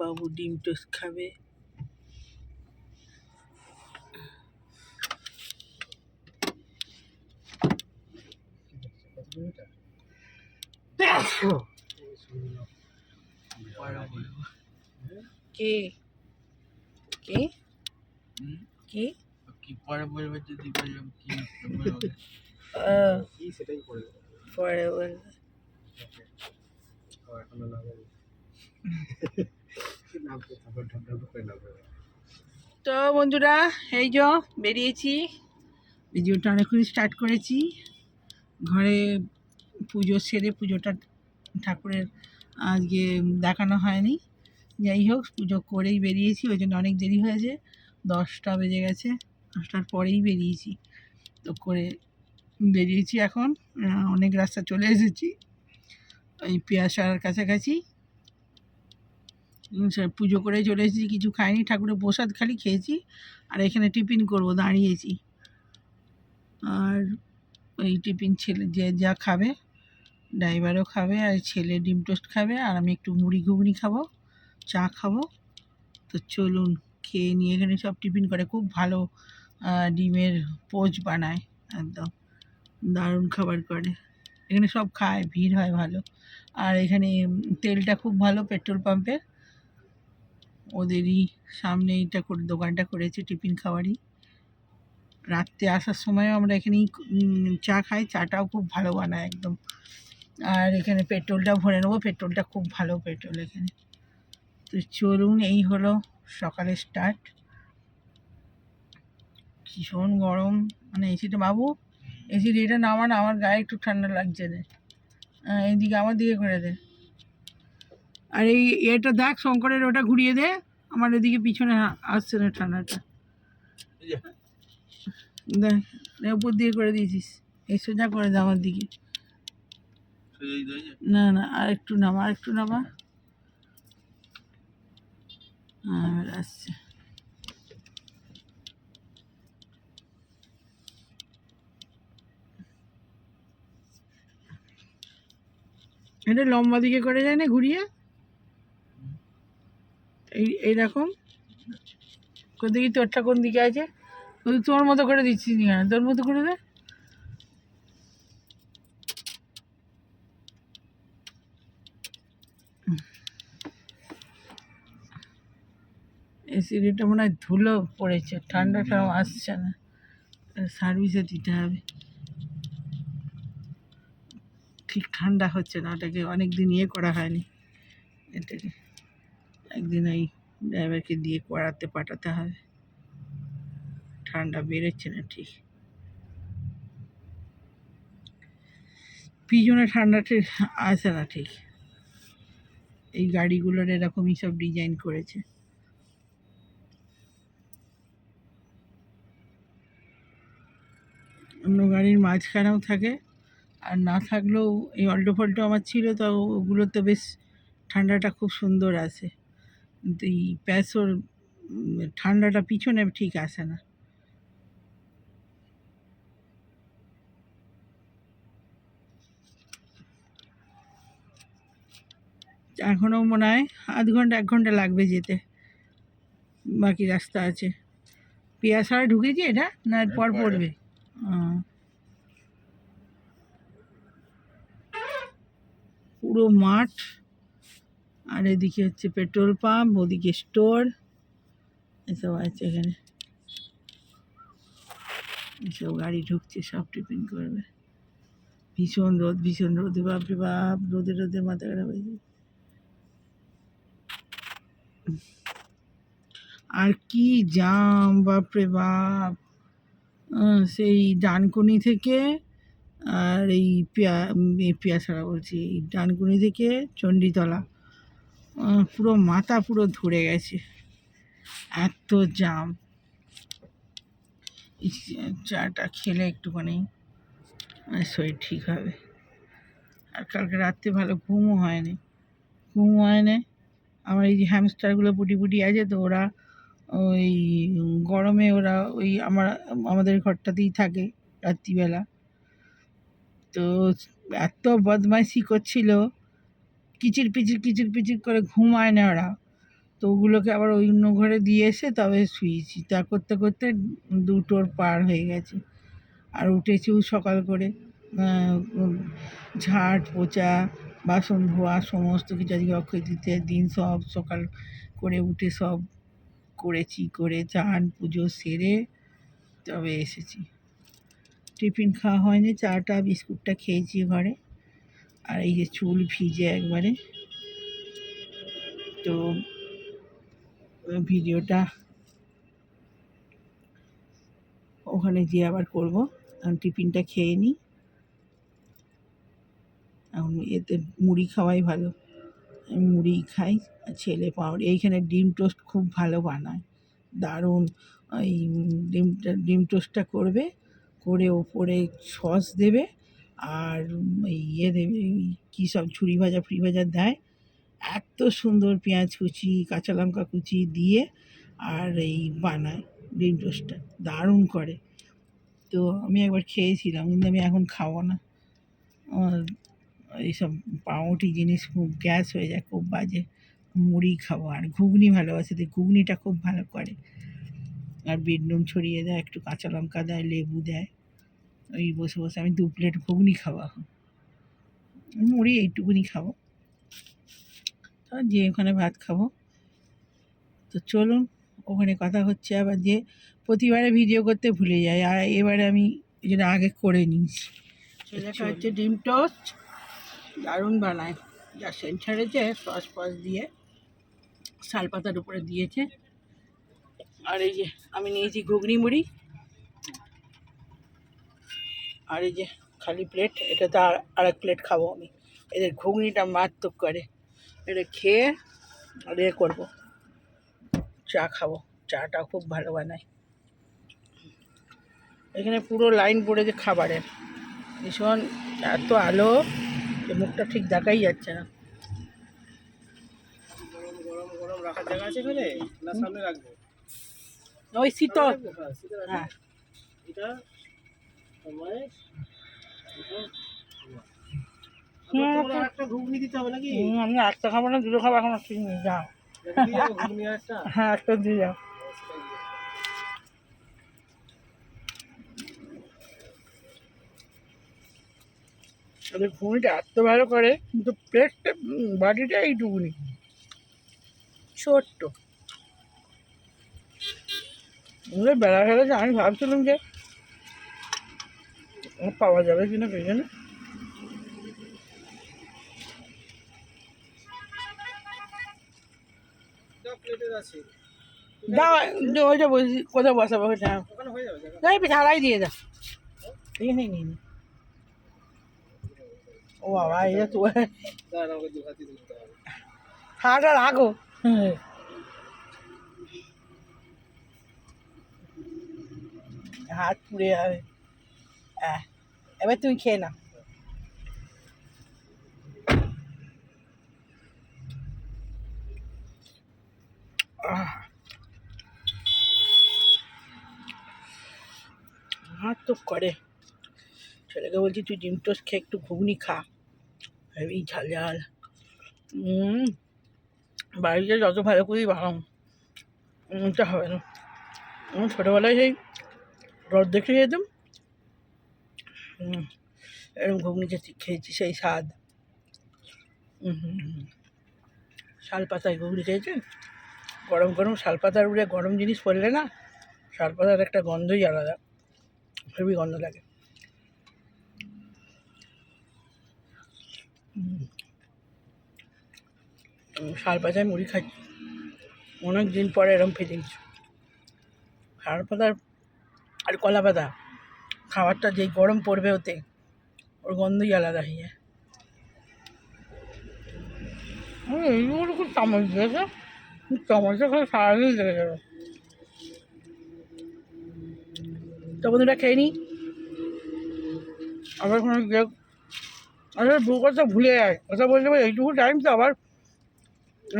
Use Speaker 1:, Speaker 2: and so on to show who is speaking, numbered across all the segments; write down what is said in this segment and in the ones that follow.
Speaker 1: বাবু ডিম টোস্ট খাবে। কে কে কি কি পরে বলবে যদি বললাম কি সেটাই পরে বলবে। তো বন্ধুরা এই যে বেরিয়েছি, ভিডিওটা অনেকক্ষণ স্টার্ট করেছি। ঘরে পুজো সেরে, পুজোটা ঠাকুরের আজকে দেখানো হয়নি, যাই হোক পুজো করেই বেরিয়েছি, ওই জন্য অনেক দেরি হয়েছে, 10টা বেজে গেছে, 10টার পরেই বেরিয়েছি। তো করে বেরিয়েছি, এখন অনেক রাস্তা চলে এসেছি, ওই পিয়াসার কাছাকাছি। পুজো করে চলে এসেছি, কিছু খাইনি, ঠাকুরের প্রসাদ খালি খেয়েছি, আর এখানে টিফিন করব দাঁড়িয়েছি। আর ওই টিফিন ছেলে যে যা খাবে, ড্রাইভারও খাবে, আর ছেলে ডিম টোস্ট খাবে, আর আমি একটু মুড়ি ঘুগনি খাবো, চা খাবো। তো চলুন খেয়ে নিয়ে, এখানে সব টিফিন করে, খুব ভালো ডিমের পোচ বানায়, একদম দারুণ খাবার করে, এখানে সব খায়, ভিড় হয় ভালো। আর এখানে তেলটা খুব ভালো, পেট্রোল পাম্পের, ওদেরই সামনে এইটা করে দোকানটা করেছে টিফিন খাবারই। রাত্রে আসার সময়ও আমরা এখানেই চা খাই, চাটাও খুব ভালো বানায় একদম। আর এখানে পেট্রোলটা ভরে নেবো, পেট্রোলটা খুব ভালো পেট্রোল এখানে। তো চলুন, এই হলো সকালের স্টার্ট। ভীষণ গরম, মানে এসিটা বাবু, এসির এটা নামান, আমার গায়ে একটু ঠান্ডা লাগছে রে, এইদিকে আমার দিকে করে দে। আর এই এটা দেখ, শঙ্করের ওটা ঘুরিয়ে দে, আমার এদিকে পিছনে আসছে না ঠান্ডাটা, দেখ উপর দিয়ে করে দিয়েছিস, এই সোজা করে দে আমার দিকে, না না আর একটু নামা, আর একটু নামা, আসছে। এটা লম্বা দিকে করে যায় না ঘুরিয়ে, এইরকম কোন দিকে, তোরটা কোন দিকে আছে, তোর মতো করে দিচ্ছিস না, তোর মতো করে দে। এসিটা মনে হয় ধুলো পড়েছে, ঠান্ডাটাও আসছে না, সার্ভিসে দিতে হবে, ঠিক ঠান্ডা হচ্ছে না, ওটাকে অনেক দিন ইয়ে করা হয়নি, এটাকে একদিন এই ড্রাইভারকে দিয়ে করাতে পাঠাতে হবে, ঠান্ডা বেরোচ্ছে না ঠিক, পিছনে ঠান্ডাটা আসে না ঠিক। এই গাড়িগুলোর এরকমই সব ডিজাইন করেছে। অন্য গাড়ির মাঝখানেও থাকে, আর না থাকলেও এই অল্টো ফল্টো আমার ছিল, তো ওগুলোতে বেশ ঠান্ডাটা খুব সুন্দর আসে, কিন্তু এই প্যাসোর ঠান্ডাটা পিছনে ঠিক আসে না। এখনও মনে হয় আধ ঘন্টা 1 ঘন্টা লাগবে যেতে, বাকি রাস্তা আছে। পিয়াসায় ঢুকেছি এটা, না পর পড়বে? পুরো মাঠ, আর এদিকে হচ্ছে পেট্রোল পাম্প, ওদিকে স্টোর, এসব আছে এখানে। সব গাড়ি ঢুকছে, সব টিফিন করবে। ভীষণ রোদ, ভীষণ রোদে, বাপরে বাপ, রোদে রোদে মাথা খারাপ হয়ে যায়। আর কি জাম, বাপরে বাপ! সেই ডানকুনি থেকে আর এই পিয়াছাড়া বলছি, এই ডানকুনি থেকে চণ্ডীতলা পুরো মাথা পুরো ধরে গেছে, এত জাম। চাটা খেলে একটুখানি শরীর ঠিক হবে। আর কালকে রাত্রে ভালো ঘুমও হয়নি, আমার এই যে হ্যামস্টারগুলো পুটি পুটি আছে, তো ওরা ওই গরমে ওরা ওই আমাদের ঘরটাতেই থাকে রাত্রিবেলা। তো এত বদমাইশি করছিল, কিচির পিচির করে ঘুমায় না ওরা। তো ওগুলোকে আবার অন্য ঘরে দিয়ে এসে তবে শুয়েছি। তা করতে করতে 2টোর পার হয়ে গেছে। আর উঠেছিও সকাল করে, ঝাঁট পোছা, বাসন ধোয়া, সমস্ত কিছু আজকে অক্ষয় তৃতীয়ার দিন সব সকাল করে উঠে সব করেছি, করে চান পুজো সেরে তবে এসেছি। টিফিন খাওয়া হয়নি, চাটা বিস্কুটটা খেয়েছি ঘরে। আর এই যে চুল ভিজে একবারে, তো ভিডিওটা ওখানে গিয়ে আবার করবো। এখন টিফিনটা খেয়ে নিই। এখন এতে মুড়ি খাওয়াই ভালো, আমি মুড়ি খাই। আর ছেলে পাউরুটি, এইখানে ডিম টোস্ট খুব ভালো বানায়, দারুণ। ওই ডিম টোস্টটা করবে, করে ওপরে সস দেবে, আর দেবে, কী সব ঝুরি ভাজা ফুরি ভাজা দেয়, এত সুন্দর পেঁয়াজ কুচি কাঁচা লঙ্কা কুচি দিয়ে আর এই বানায় ডিম টোস্টটা, দারুণ করে। তো আমি একবার খেয়েছিলাম, কিন্তু আমি এখন খাবো না। আমার এইসব পাউরুটি জিনিস খুব গ্যাস হয়ে যায়, খুব বাজে। মুড়ি খাবো, আর ঘুগনি ভালোবাসে, তো ঘুগনিটা খুব ভালো করে। আর বিট নুন ছড়িয়ে দেয়, একটু কাঁচা লঙ্কা দেয়, লেবু দেয়। ওই বসে বসে আমি 2 প্লেট ঘুগনি খাবো এখন, মুড়ি এইটুকুনি খাবো, তো যে ওখানে ভাত খাবো। তো চলুন, ওখানে কথা হচ্ছে। আবার যে প্রতিবারে ভিডিও করতে ভুলে যাই, আর এবারে আমি এই জন্য আগে করে নিয়েছি। ছেলেটা হচ্ছে ডিম টোস্ট, দারুণ বানায়, যা সেন্ট ছাড়েছে, সস ফস দিয়ে শালপাতার উপরে দিয়েছে। আর এই যে আমি নিয়েছি ঘুগনি মুড়ি, আর এই যে খালি প্লেট, এটাতে আর এক প্লেট খাবো আমি। এদের ঘুগনিটা মারাত্মক করে, এটা খেয়ে আর করবো, চা খাবো, চাটা খুব ভালো বানায়। এখানে পুরো লাইন পড়েছে খাবারের, ভীষণ এত আলো যে মুখটা ঠিক দেখাই যাচ্ছে না। গরম রাখার জায়গা আছে এখানে, না সামনে রাখবো? ওই শীতল, হ্যাঁ এটা একটা ঘুগনি দিতে হবে নাকি? আমি একটা খাবো না, 2টো খাবো, এখন ঠিক নেই, যাও। হ্যাঁ, একটা দিয়ে যাও। ওদের ঘুগনিটা এত ভালো করে, কিন্তু প্লেটটা বাটিটা এইটুকুনি ছোট্ট। ওদের বেলা ফেলা, আমি ভাবছিলাম যে পাওয়া যাবে কিনা পেছনে। দাও, ওইটা বলছি কোথায় বসাবো, ওইটা ঢালাই দিয়ে দাও, এখানে নিয়ে নি। ও বাবা, এটা তো হাঁটা রাখো। হাত পুড়ে যাবে। হ্যাঁ, এবার তুমি খেয়ে নাও। হাত তো করে। ছেলেকে বলছি তুই ডিম টোস্ট খেয়ে একটু ঘুগনি খা, হেবি ঝাল ঝাল। বাড়িতে যত ভালো করেই বানাও, এটা হবে না। আমি ছোটোবেলায় সেই রদ দেখে যেতাম, এরকম ঘুগনি খেয়েছি, সেই স্বাদ। শালপাতায় ঘুগনি খেয়েছেন? গরম গরম শালপাতার উপরে গরম জিনিস পড়লে না, শালপাতার একটা গন্ধই আলাদা। হেবি গন্ধ লাগে। শাল পাতায় মুড়ি খাচ্ছি, অনেক দিন পরে এরকম ফিলিংস। শাল পাতার আর কলা পাতা খাবারটা যেই গরম পড়বে ওতে, ওর গন্ধই আলাদা হয়ে যায়। এইগুলো খুব চামচ দিয়েছে, চামচটা খালি সারাদিন লেগে যাবে। তো বন্ধুরা খেয়ে নিই, আবার ওখানে গিয়ে আসলে দু কথা ভুলে যায়, কথা বলতে পারি এইটুকু টাইম তো আবার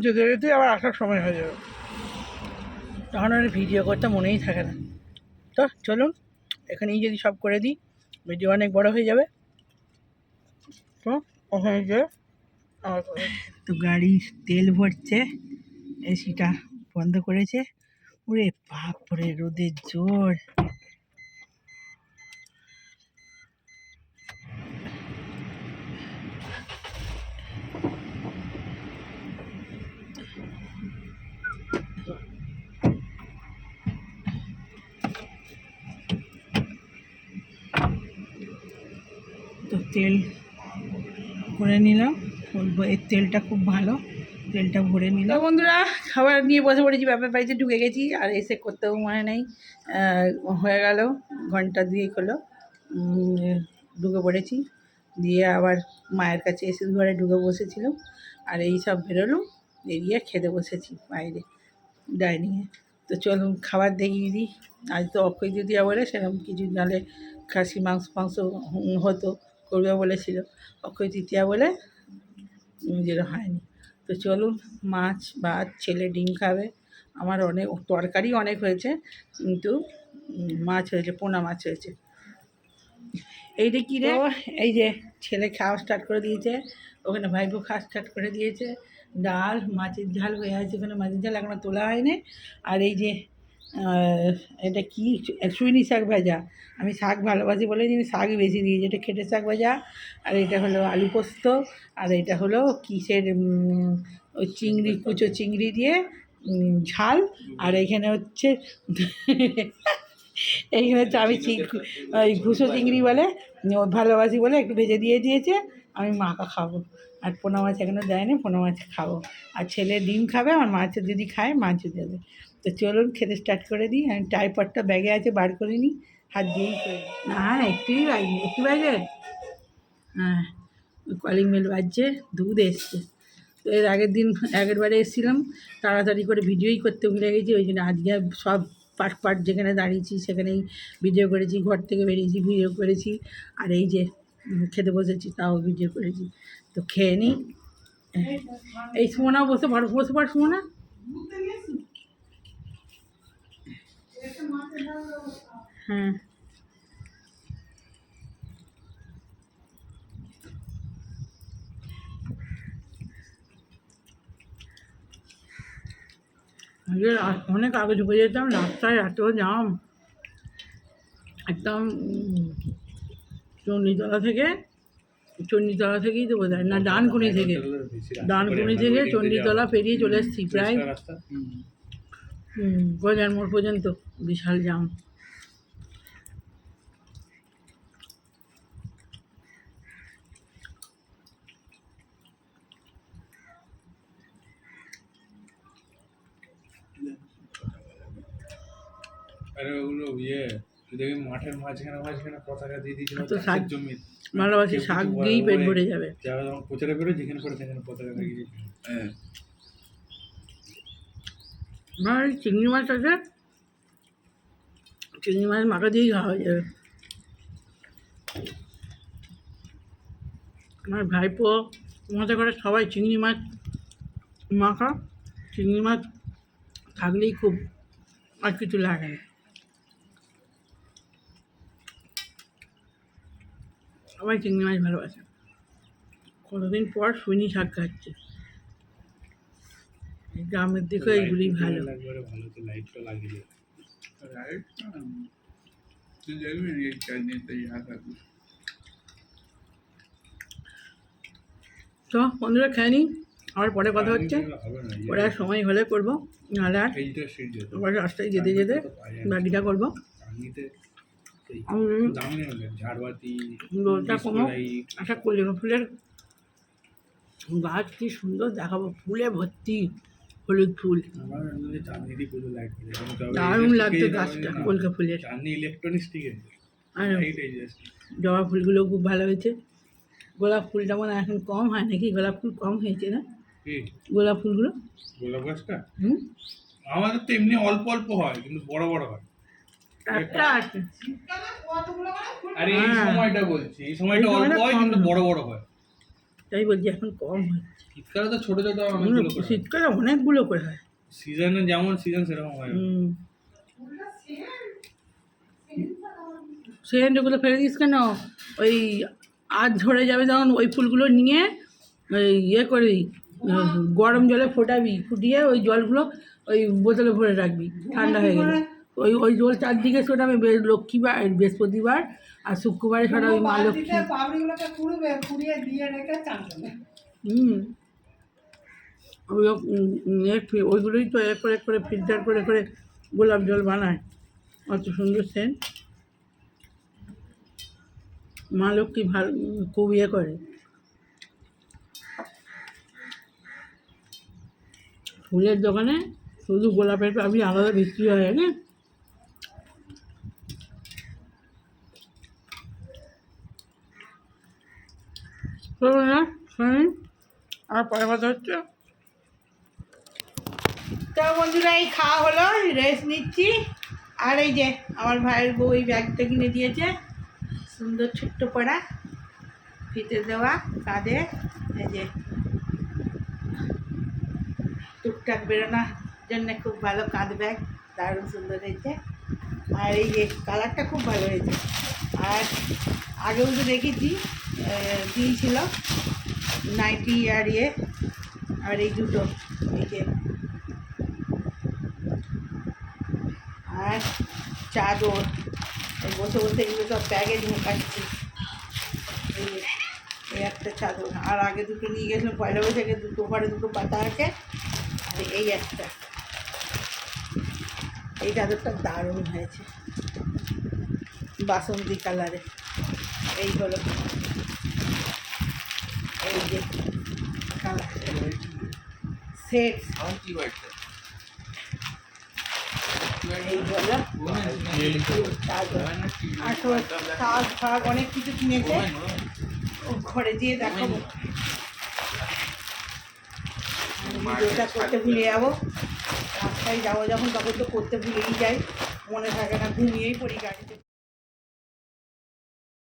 Speaker 1: যেতে যেতে আবার আসার সময় হয়ে যাবে, তখন আর ভিডিও করতে মনেই থাকে না। তো চলুন এখানেই যদি সব করে দিই ভিডিও অনেক বড় হয়ে যাবে। তো ওখানে গিয়ে তো গাড়ির তেল ভরছে, এসিটা বন্ধ করেছে। ওরে বাপরে রোদের জোর। তো তেল করে নিলাম, বলবো এর তেলটা খুব ভালো, তেলটা ভরে নিলাম। বন্ধুরা খাবার নিয়ে বসে পড়েছি, বাপের বাড়িতে ঢুকে গেছি, আর এসে করতেও মনে নেই, হয়ে গেল ঘন্টা দুয়েক হলো ঢুকে পড়েছি। দিয়ে আবার মায়ের কাছে এসে ঘরে ঢুকে বসেছিলাম, আর এই সব বেরোলাম, বেরিয়ে খেতে বসেছি বাইরে ডাইনিংয়ে। তো চলুন খাবার দেখিয়ে দিই। আজ তো অক্ষয় তৃতীয়া বলে সেরকম কিছু, নাহলে খাসি মাংস ফাংস হতো, করবে বলেছিল, অক্ষয় তৃতীয়া বলে যেটা হয়নি। তো চলুন, মাছ ভাত, ছেলে ডিম খাবে, আমার অনেক তরকারি অনেক হয়েছে, কিন্তু মাছ হয়েছে, পোনা মাছ হয়েছে। এইটা কী রে, এই যে ছেলে খাওয়া স্টার্ট করে দিয়েছে, ওখানে ভাইপো খাওয়া স্টার্ট করে দিয়েছে, ডাল মাছের ঝাল হয়ে আছে, ওখানে মাছের ঝাল এখনও তোলা হয়নি। আর এই যে এটা কি চুইনি শাক ভাজা, আমি শাক ভালোবাসি বলে আমি শাকই বেশি দিয়েছি, এটা খেটে শাক ভাজা, আর এটা হলো আলু পোস্ত, আর এটা হলো কিসের ওই চিংড়ি, কুচো চিংড়ি দিয়ে ঝাল, আর এইখানে হচ্ছে এইখানে হচ্ছে আমি ওই ঘুষো চিংড়ি বলে ভালোবাসি বলে একটু ভেজে দিয়ে দিয়েছে, আমি মাখা খাবো, আর পোনা মাছ এখনও দেয়নি, পোনা মাছ খাবো, আর ছেলে ডিম খাবে, আমার মাছের যদি খায় মাছও দেবে। তো চলুন খেতে স্টার্ট করে দিই। আমি ট্রাইপডটা ব্যাগে আছে, বার করে নিই, হাত দিয়েই করে না, একটুই বাজে, একটু বাজে, হ্যাঁ কলিং বেল বাজছে, দুধ এসছে। তো এর আগের বারে এসেছিলাম, তাড়াতাড়ি করে ভিডিওই করতে ভুলে গেছি, ওই জন্য আজকে সব পাট যেখানে দাঁড়িয়েছি সেখানেই ভিডিও করেছি, ঘর থেকে বেরিয়েছি ভিডিও করেছি, আর এই যে খেতে বসেছি তাও ভিডিও করেছি। তো খেয়ে নিই। এই সুমনা বসে পড় সুমনা, হ্যাঁ অনেক আগে ঢুকে যেতাম, রাস্তায় এত জাম, একদম চণ্ডীতলা থেকেই তো বোধ হয়, না ডানকুনি থেকে চণ্ডীতলা পেরিয়ে চলে এসেছি প্রায় গজার মোড় পর্যন্ত, বিশাল জাম।
Speaker 2: আরে ওগুলো দেখি মাঠের মাঝখানে পতাকা দিয়ে দিয়েছিল,
Speaker 1: তো শাক ভালোবাসি, শাক দিয়েই পেট ভরে যাবে।
Speaker 2: যারা যখন প্রচারে বেরোয় যেখানে পড়ে সেখানে পতাকা লাগিয়ে দিয়েছিল।
Speaker 1: হ্যাঁ চিংড়ি মাছ আছে, চিংড়ি মাছ মাখা দিয়েই খাওয়া হয়ে যাবে। আমার ভাইপো মজা করে সবাই চিংড়ি মাছ মাখা, চিংড়ি মাছ থাকলেই খুব, আর কিছু লাগে না। সবাই চিংড়ি মাছ ভালোবাসে। কতদিন পর শুনি শাক খাচ্ছে, গ্রামের দিকে এইগুলি ভালো।
Speaker 2: ভালো তো লাইটটা লাগিয়ে
Speaker 1: তো বন্ধুরা খেয়ে নিই, আবার পরে কথা হচ্ছে, পরে আর সময় হলে করবো, নাহলে আর আবার রাস্তায় যেতে যেতে বাকিটা করবো।
Speaker 2: সত্যি
Speaker 1: আমি
Speaker 2: দামি নেই ঝাড়বাতি
Speaker 1: রোলটা কোনো
Speaker 2: লাইট
Speaker 1: একটা কলিমা ফুলের গাছ কি সুন্দর দেখাবো, ফুলে ভর্তি, হলুদ ফুল,
Speaker 2: আমার চাঁদনি পুজো লাইট
Speaker 1: দারুণ লাগছে গাছটা কলকা ফুলের।
Speaker 2: চাঁদনি ইলেকট্রনিক্স ঠিক আছে
Speaker 1: আর
Speaker 2: এইটাই জাস্ট
Speaker 1: জবা ফুলগুলো খুব ভালো হয়েছে। গোলাপ ফুলটা মানে এখন কম হয় নাকি, গোলাপ ফুল কম হয়েছে না,
Speaker 2: কি
Speaker 1: গোলাপ ফুলগুলো?
Speaker 2: গোলাপ গাছটা
Speaker 1: হুম,
Speaker 2: আমাদের তো এমনি অল্প অল্প হয় কিন্তু বড় বড় হয়
Speaker 1: একটা আছে।
Speaker 2: আরে এই
Speaker 1: হ্যাঁ।
Speaker 2: সময়টা বলছি এই সময়টা
Speaker 1: এই
Speaker 2: অল্প
Speaker 1: সময়টা
Speaker 2: হয়
Speaker 1: কম
Speaker 2: কিন্তু
Speaker 1: হয়।
Speaker 2: বড় বড় হয়
Speaker 1: তাই বলছি এখন কম হয়।
Speaker 2: শীতকালে তো ছোট ছোট অনেকগুলো করে
Speaker 1: শীতকালে অনেকগুলো করে হয়।
Speaker 2: সিজনে যেমন সিজন সেরকম হয়
Speaker 1: হুম, সেন্টগুলো ফেলে দিস কেন? ওই আজ ঝরে যাবে যখন ওই ফুলগুলো নিয়ে ওই ইয়ে করে গরম জলে ফোটাবি, ফুটিয়ে ওই জলগুলো ওই বোতলে ভরে রাখবি, ঠান্ডা হয়ে গেলে ওই ওই জল চারদিকে ছড়াবে লক্ষ্মীবার, বৃহস্পতিবার আর শুক্রবারে ছড়াবি মা লক্ষ্মী। হুম, ওইগুলোই তো এক করে ফিল্টার করে করে গোলাপ জল বানায়, অত সুন্দর সেন্ট। মা লক্ষ্মী ভালো, খুব ইয়ে করে। ফুলের দোকানে শুধু গোলাপের পাবি, আলাদা বিক্রি হয় না। চলো না শুনি, আর পরে কথা হচ্ছে। তো বন্ধুরা এই খাওয়া হলো, রেস্ট নিচ্ছি। আর এই যে আমার ভাইয়ের বউ এই ব্যাগটা কিনে দিয়েছে, সুন্দর ছোট্ট পড়া, ফিতে দেওয়া, কাঁধে এই যে টুকটাক বেরোনোর জন্য খুব ভালো কাঁধ ব্যাগ, দারুণ সুন্দর হয়েছে। আর এই যে কালারটা খুব ভালো হয়েছে। আর আগেও তো দেখেছি দিয়েছিল নাইটি আর ইয়ে, আর এই দুটো এই যে, আর চাদর, এই বসে বসে এগুলো সব ব্যাগে ঢোকাচ্ছি। এই একটা চাদর, আর আগে দুটো নিয়ে গেছিলাম পয়লা বৈশাখে, দুটো ঘরে দুটো পাতা আছে। আর এই একটা, এই চাদরটা দারুণ হয়েছে, বাসন্তী কালারে। এই হলো এই যে কালার সেট, এই হলো চাদর। আর তো শাক ফাগ অনেক কিছু কিনেছে, ও ঘরে দিয়ে দেখাবো। ভিডিওটা করতে ভুলে যাবো, রাস্তায় যাবো যখন তখন তো করতে ভুলেই যাই, মনে থাকে না, ঘুমিয়েই পড়ি গাড়িতে।